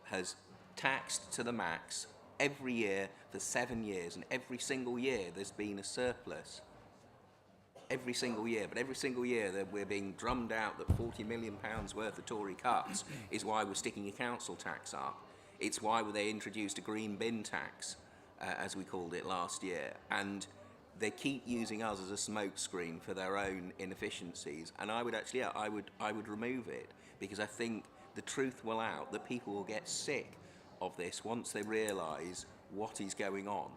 has taxed to the max every year for 7 years, and every single year there's been a surplus. Every single year, but every single year that we're being drummed out that £40 million worth of Tory cuts is why we're sticking a council tax up. It's why they introduced a green bin tax, as we called it last year, and they keep using us as a smokescreen for their own inefficiencies. And I would actually, I would remove it, because I think the truth will out, that people will get sick of this once they realise what is going on.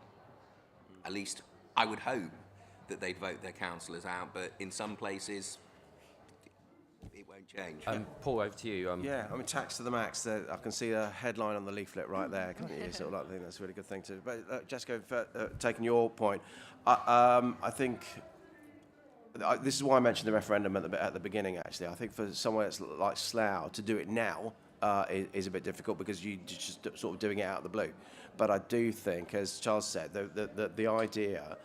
At least I would hope that they'd vote their councillors out, but in some places it won't change. Paul, over to you. Yeah, I mean, tax to the max. I can see a headline on the leaflet right there, can't you? Sort of like, I think that's a really good thing to. But Jessica, taking your point, I think this is why I mentioned the referendum at the beginning. Actually, I think for somewhere that's like Slough to do it now is a bit difficult, because you're just sort of doing it out of the blue. But I do think, as Charles said, the idea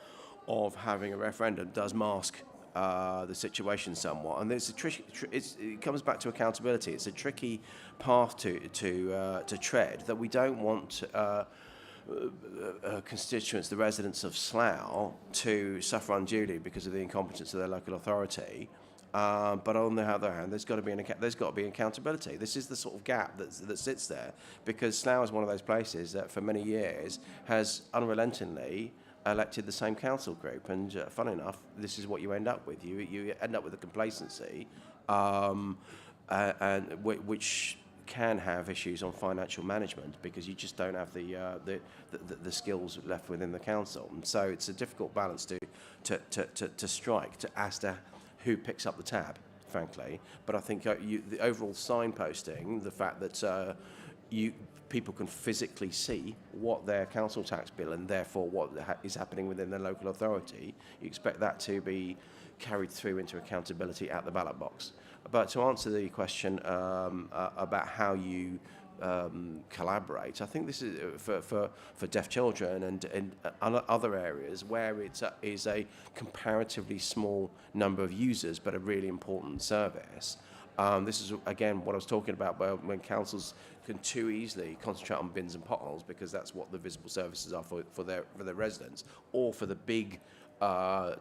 of having a referendum does mask the situation somewhat, and there's it comes back to accountability. It's a tricky path to tread, that we don't want constituents, the residents of Slough, to suffer unduly because of the incompetence of their local authority. But on the other hand, there's got to be accountability. This is the sort of gap that sits there, because Slough is one of those places that for many years has unrelentingly elected the same council group, and fun enough, this is what you end up with. You end up with a complacency, and which can have issues on financial management because you just don't have the skills left within the council. And so it's a difficult balance to strike as to who picks up the tab, frankly. But I think the overall signposting, the fact that people can physically see what their council tax bill and therefore what is happening within their local authority, you expect that to be carried through into accountability at the ballot box. But to answer the question about how you collaborate, I think this is for deaf children and other areas where it is a comparatively small number of users but a really important service. This is, again, what I was talking about when councils can too easily concentrate on bins and potholes because that's what the visible services are for their residents, or for the big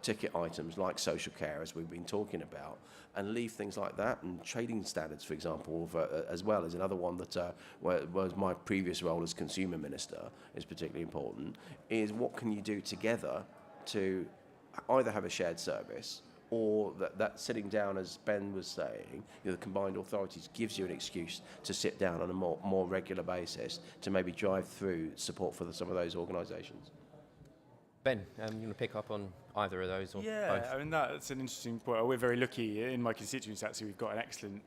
ticket items like social care, as we've been talking about, and leave things like that. And trading standards, for example, as well, is another one that was my previous role as consumer minister is particularly important, is what can you do together to either have a shared service, or that sitting down, as Ben was saying, the combined authorities gives you an excuse to sit down on a more regular basis to maybe drive through support for some of those organisations. Ben, you want to pick up on either of those or both? Yeah, I mean, that's an interesting point. We're very lucky in my constituency. Actually, we've got an excellent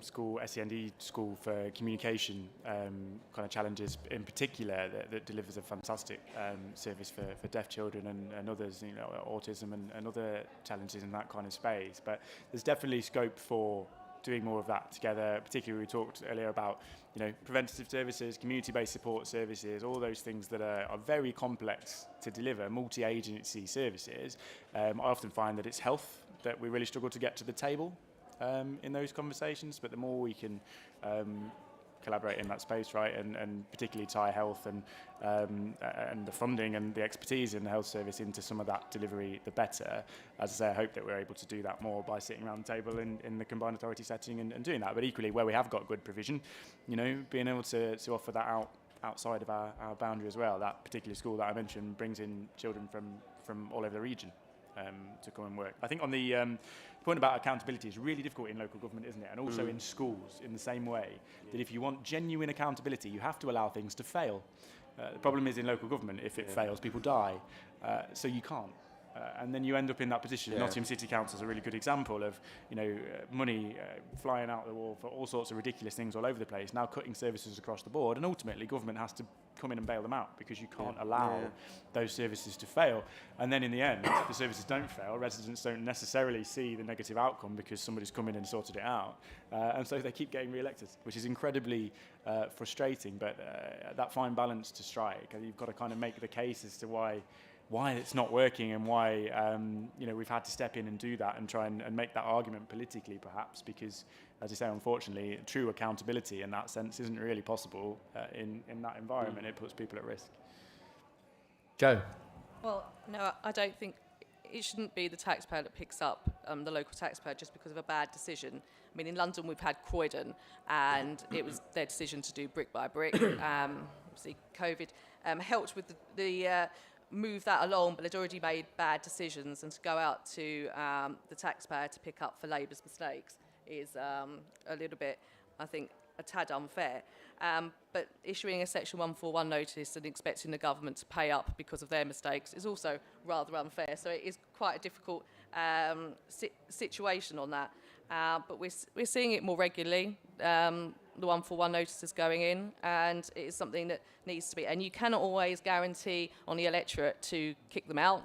school, SEND school for communication kind of challenges in particular that delivers a fantastic service for deaf children and others, autism and other challenges in that kind of space. But there's definitely scope for doing more of that together. Particularly, we talked earlier about preventative services, community-based support services, all those things that are very complex to deliver, multi-agency services. I often find that it's health that we really struggle to get to the table in those conversations, but the more we can collaborate in that space, right, and particularly tie health and the funding and the expertise in the health service into some of that delivery, the better. As I say, I hope that we're able to do that more by sitting around the table in the combined authority setting and doing that. But equally, where we have got good provision, being able to offer that outside of our boundary as well. That particular school that I mentioned brings in children from all over the region to come and work. I think on the point about accountability is really difficult in local government, isn't it? And also in schools in the same way, that if you want genuine accountability, you have to allow things to fail. The problem is in local government, if it fails, people die. So you can't. And then you end up in that position. Nottingham City Council is a really good example of, money flying out the wall for all sorts of ridiculous things all over the place, now cutting services across the board, and ultimately government has to come in and bail them out because you can't allow those services to fail. And then in the end, if the services don't fail, residents don't necessarily see the negative outcome because somebody's come in and sorted it out. And so they keep getting re-elected, which is incredibly frustrating, but that fine balance to strike, and you've got to kind of make the case as to why it's not working and why we've had to step in and do that and try and make that argument politically, perhaps, because, as you say, unfortunately, true accountability in that sense isn't really possible in that environment. It puts people at risk. Joe? Well, no, I don't think it shouldn't be the taxpayer that picks up the local taxpayer just because of a bad decision. I mean, in London, we've had Croydon, and it was their decision to do brick by brick. Obviously, COVID helped with the move that along, but they'd already made bad decisions, and to go out to the taxpayer to pick up for Labour's mistakes is a little bit, I think, a tad unfair. But issuing a Section 141 notice and expecting the government to pay up because of their mistakes is also rather unfair. So it is quite a difficult situation on that. But we're seeing it more regularly. The 141 notices going in, and it is something that needs to be. And you cannot always guarantee on the electorate to kick them out.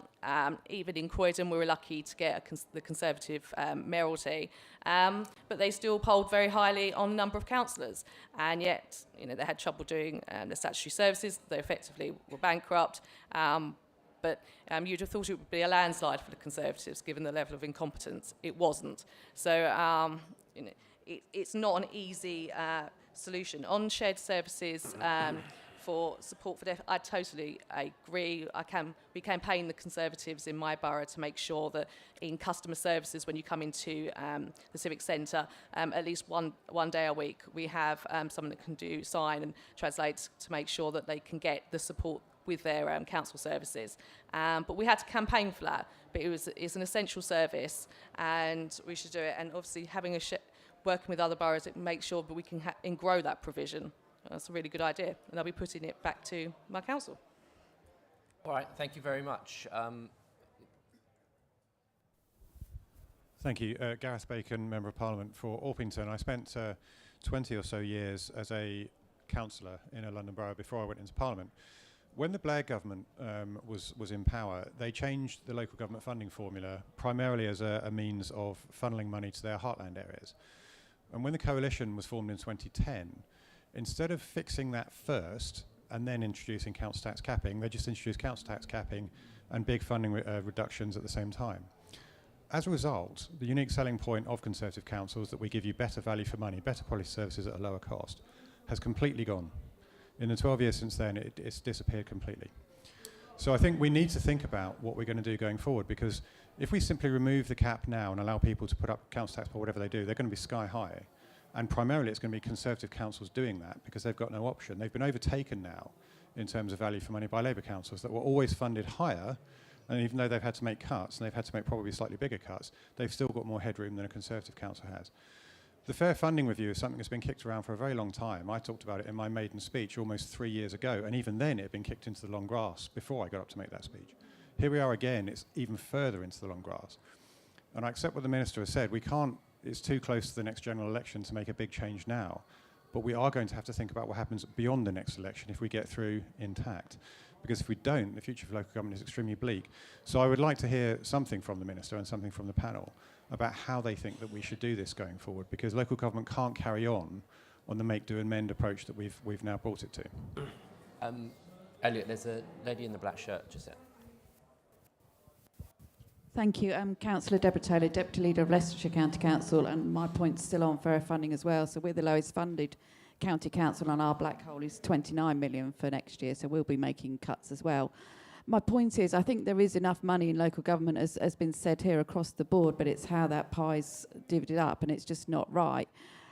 Even in Croydon, we were lucky to get the Conservative mayoralty, but they still polled very highly on the number of councillors, and yet they had trouble doing the statutory services. They effectively were bankrupt. But you'd have thought it would be a landslide for the Conservatives, given the level of incompetence. It wasn't. So it's not an easy solution. On shared services for support for deaf, I totally agree. We campaign the Conservatives in my borough to make sure that in customer services, when you come into the Civic Centre, at least one day a week, we have someone that can sign and translate to make sure that they can get the support with their council services. But we had to campaign for that. But it's an essential service, and we should do it. And obviously having working with other boroughs, it make sure that we can grow that provision. That's a really good idea, and I'll be putting it back to my council. All right, thank you very much. Thank you. Gareth Bacon, Member of Parliament for Orpington. I spent 20 or so years as a councillor in a London borough before I went into Parliament. When the Blair government was in power, they changed the local government funding formula primarily as a means of funneling money to their heartland areas. And when the coalition was formed in 2010, instead of fixing that first and then introducing council tax capping, they just introduced council tax capping and big funding reductions at the same time. As a result, the unique selling point of Conservative councils, that we give you better value for money, better quality services at a lower cost, has completely gone. In the 12 years since then, it's disappeared completely. So I think we need to think about what we're going to do going forward, because if we simply remove the cap now and allow people to put up council tax for whatever they do, they're going to be sky high. And primarily it's going to be Conservative councils doing that because they've got no option. They've been overtaken now in terms of value for money by Labour councils that were always funded higher. And even though they've had to make cuts, and they've had to make probably slightly bigger cuts, they've still got more headroom than a Conservative council has. The fair funding review is something that's been kicked around for a very long time. I talked about it in my maiden speech almost 3 years ago, and even then it had been kicked into the long grass before I got up to make that speech. Here we are again, it's even further into the long grass. And I accept what the Minister has said. We can't, it's too close to the next general election to make a big change now. But we are going to have to think about what happens beyond the next election if we get through intact. Because if we don't, the future of local government is extremely bleak. So I would like to hear something from the Minister and something from the panel about how they think that we should do this going forward, because local government can't carry on the make, do and mend approach that we've now brought it to. Elliot, there's a lady in the black shirt just there. Thank you. I'm Councillor Deborah Taylor, Deputy Leader of Leicestershire County Council, and my point's still on fair funding as well. So we're the lowest funded county council, and our black hole is 29 million for next year, so we'll be making cuts as well. My point is, I think there is enough money in local government, as has been said here, across the board, but it's how that pie's divided up, and it's just not right.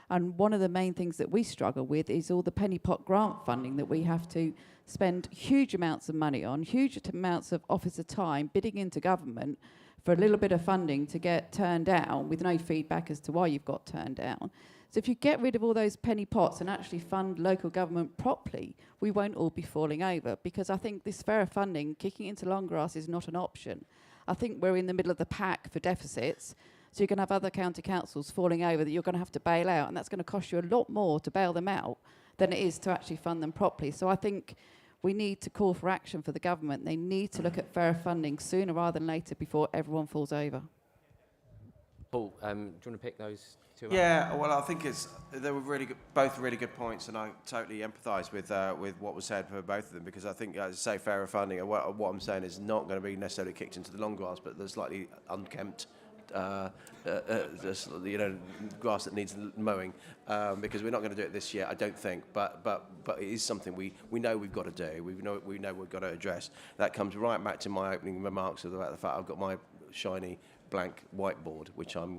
And one of the main things that we struggle with is all the penny pot grant funding that we have to spend huge amounts of money on, huge amounts of officer time bidding into government for a little bit of funding to get turned down with no feedback as to why you've got turned down. So if you get rid of all those penny pots and actually fund local government properly, we won't all be falling over, because I think this fairer funding, kicking into long grass, is not an option. I think we're in the middle of the pack for deficits, so you're going to have other county councils falling over that you're going to have to bail out, and that's going to cost you a lot more to bail them out than it is to actually fund them properly. So I think we need to call for action for the government. They need to look at fairer funding sooner rather than later before everyone falls over. Paul, do you want to pick those two up? Yeah, well, I think they were really good, both really good points, and I totally empathise with what was said for both of them, because I think, as I say, fairer funding, what I'm saying is not going to be necessarily kicked into the long grass, but the slightly unkempt grass that needs mowing, because we're not going to do it this year, I don't think, but it is something we know we've got to do. We know we've got to address. That comes right back to my opening remarks about the fact I've got my shiny blank whiteboard, which I'd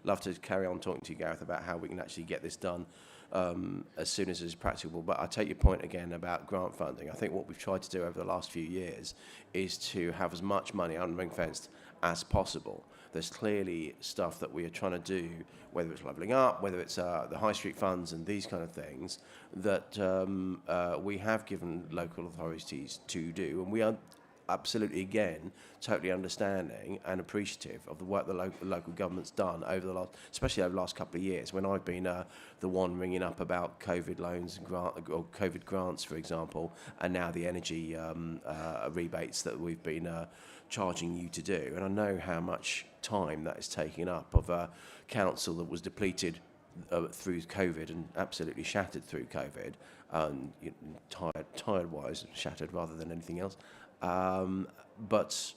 love to carry on talking to you, Gareth, about how we can actually get this done as soon as it is practicable. But I take your point again about grant funding. I think what we've tried to do over the last few years is to have as much money unring-fenced as possible. There's clearly stuff that we are trying to do, whether it's levelling up, whether it's the high street funds and these kind of things, that we have given local authorities to do, and we are absolutely, again, totally understanding and appreciative of the work the local government's done especially over the last couple of years, when I've been the one ringing up about COVID loans and COVID grants, for example, and now the energy rebates that we've been charging you to do. And I know how much time that is taking up of a council that was depleted through COVID and absolutely shattered through COVID, and tired-wise, shattered rather than anything else. But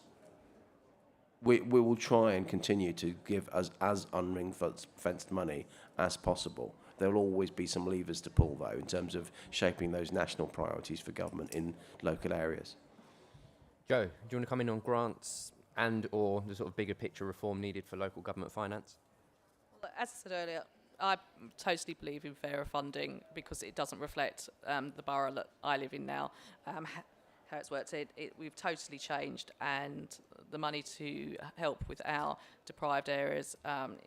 we will try and continue to give as unring-fenced money as possible. There will always be some levers to pull, though, in terms of shaping those national priorities for government in local areas. Joe, do you want to come in on grants and or the sort of bigger picture reform needed for local government finance? Well, as I said earlier, I totally believe in fairer funding because it doesn't reflect the borough that I live in now. How it's worked, we've totally changed, and the money to help with our deprived areas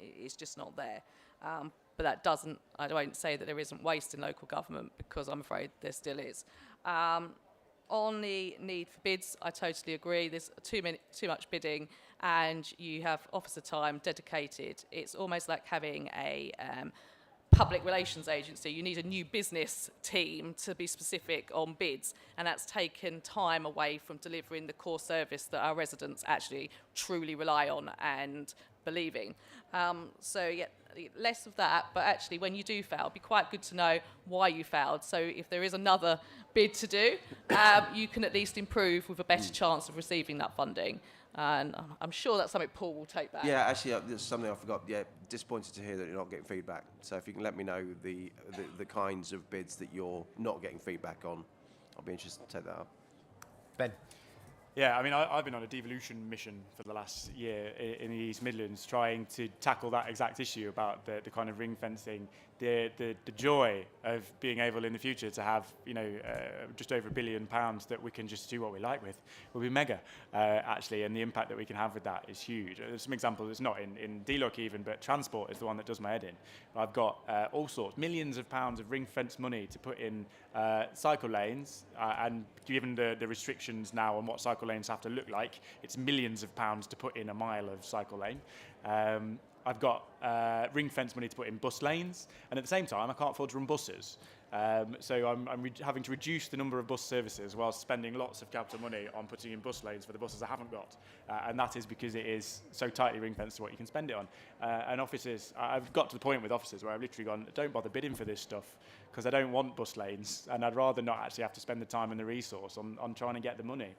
is just not there. But that doesn't, I won't say that there isn't waste in local government, because I'm afraid there still is. On the need for bids, I totally agree. There's too much bidding, and you have officer time dedicated. It's almost like having a public relations agency. You need a new business team to be specific on bids, and that's taken time away from delivering the core service that our residents actually truly rely on and believe in. So yeah, less of that, but actually when you do fail, it'd be quite good to know why you failed. So if there is another bid to do, you can at least improve with a better chance of receiving that funding. And I'm sure that's something Paul will take back. Yeah, actually, there's something I forgot. Yeah, disappointed to hear that you're not getting feedback. So if you can let me know the kinds of bids that you're not getting feedback on, I'll be interested to take that up. Ben. Yeah, I mean, I've been on a devolution mission for the last year in the East Midlands, trying to tackle that exact issue about the kind of ring fencing, the joy of being able in the future to have, just over £1 billion that we can just do what we like with will be mega, actually, and the impact that we can have with that is huge. There's some examples, it's not in DLUC even, but transport is the one that does my head in. I've got all sorts, millions of pounds of ring fence money to put in cycle lanes, and given the restrictions now on what cycle lanes have to look like, it's millions of pounds to put in a mile of cycle lane. I've got ring fence money to put in bus lanes, and at the same time I can't afford to run buses. So I'm having to reduce the number of bus services while spending lots of capital money on putting in bus lanes for the buses I haven't got. And that is because it is so tightly ring-fenced to what you can spend it on. And offices, I've got to the point with offices where I've literally gone, don't bother bidding for this stuff, because I don't want bus lanes, and I'd rather not actually have to spend the time and the resource on trying to get the money.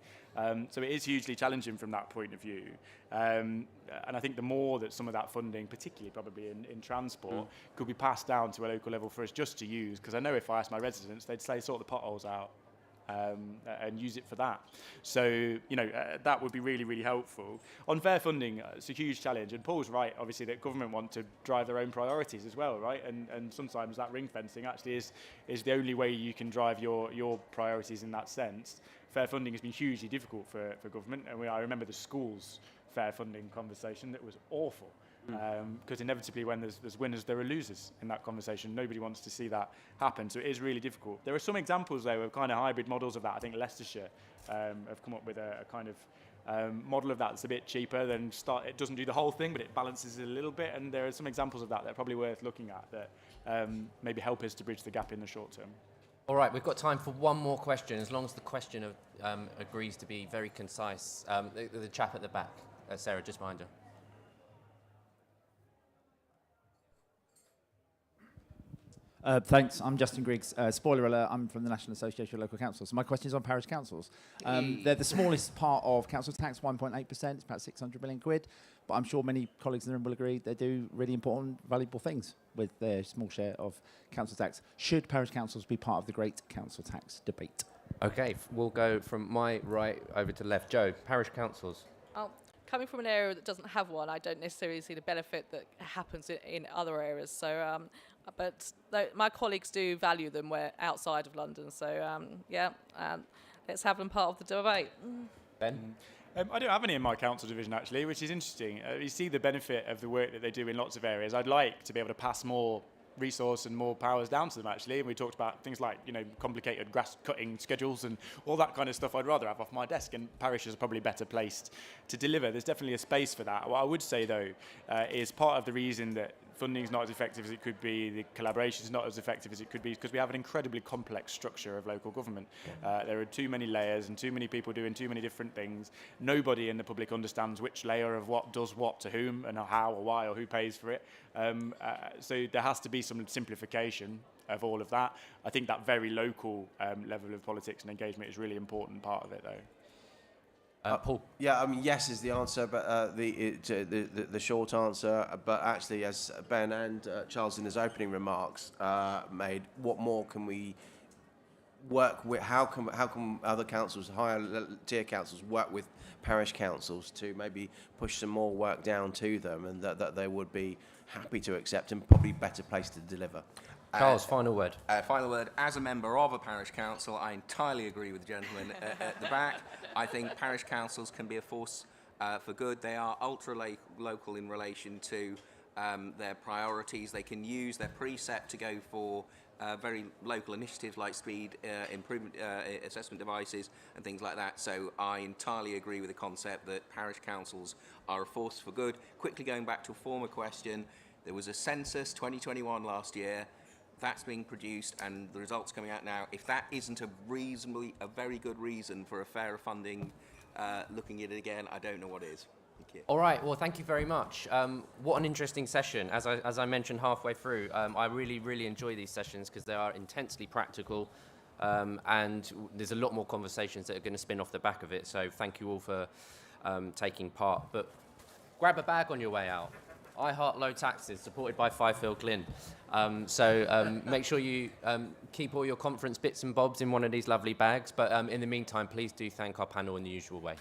So it is hugely challenging from that point of view. And I think the more that some of that funding, particularly probably in transport, could be passed down to a local level for us just to use, because I know if I asked my residents, they'd say sort the potholes out and use it for that. So, that would be really, really helpful. On fair funding, it's a huge challenge, and Paul's right, obviously, that government want to drive their own priorities as well, right? And sometimes that ring fencing actually is the only way you can drive your priorities in that sense. Fair funding has been hugely difficult for government, and I remember the schools fair funding conversation that was awful. Because inevitably when there's winners, there are losers in that conversation. Nobody wants to see that happen, so it is really difficult. There are some examples, though, of kind of hybrid models of that. I think Leicestershire have come up with a kind of model of that that's a bit cheaper than it doesn't do the whole thing, but it balances it a little bit, and there are some examples of that that are probably worth looking at that maybe help us to bridge the gap in the short term. All right, we've got time for one more question, as long as the question agrees to be very concise. The chap at the back, Sarah, just behind her. Thanks. I'm Justin Griggs. Spoiler alert, I'm from the National Association of Local Councils. So my question is on parish councils. They're the smallest part of council tax, 1.8%. It's about 600 million quid. But I'm sure many colleagues in the room will agree they do really important, valuable things with their small share of council tax. Should parish councils be part of the great council tax debate? Okay, we'll go from my right over to left. Joe, parish councils. Coming from an area that doesn't have one, I don't necessarily see the benefit that happens in other areas. So, but my colleagues do value them where outside of London. So, let's have them part of the debate. Ben? I don't have any in my council division, actually, which is interesting. You see the benefit of the work that they do in lots of areas. I'd like to be able to pass more resource and more powers down to them, actually. And we talked about things like, complicated grass cutting schedules and all that kind of stuff I'd rather have off my desk, and parishes are probably better placed to deliver. There's definitely a space for that. What I would say, though, is part of the reason that funding is not as effective as it could be, the collaboration is not as effective as it could be, because we have an incredibly complex structure of local government. There are too many layers and too many people doing too many different things. Nobody in the public understands which layer of what does what to whom and how or why or who pays for it. So there has to be some simplification of all of that. I think that very local level of politics and engagement is a really important part of it, though. Paul? Yeah, I mean, yes is the answer, but the short answer. But actually, as Ben and Charles in his opening remarks made, what more can we work with? How can other councils, higher tier councils, work with parish councils to maybe push some more work down to them, and that they would be happy to accept and probably better placed to deliver? Charles, final word. Final word. As a member of a parish council, I entirely agree with the gentleman at the back. I think parish councils can be a force for good. They are ultra-local in relation to their priorities. They can use their precept to go for very local initiatives like speed improvement assessment devices and things like that. So I entirely agree with the concept that parish councils are a force for good. Quickly going back to a former question, there was a census 2021 last year. That's being produced and the results coming out now. If that isn't a very good reason for a fairer funding, looking at it again, I don't know what is. Thank you. All right, well, thank you very much. What an interesting session. As I mentioned halfway through, I really enjoy these sessions because they are intensely practical, and there's a lot more conversations that are going to spin off the back of it. So thank you all for taking part. But grab a bag on your way out. I Heart Low Taxes, supported by Fifield Glyn. So make sure you keep all your conference bits and bobs in one of these lovely bags. But in the meantime, please do thank our panel in the usual way.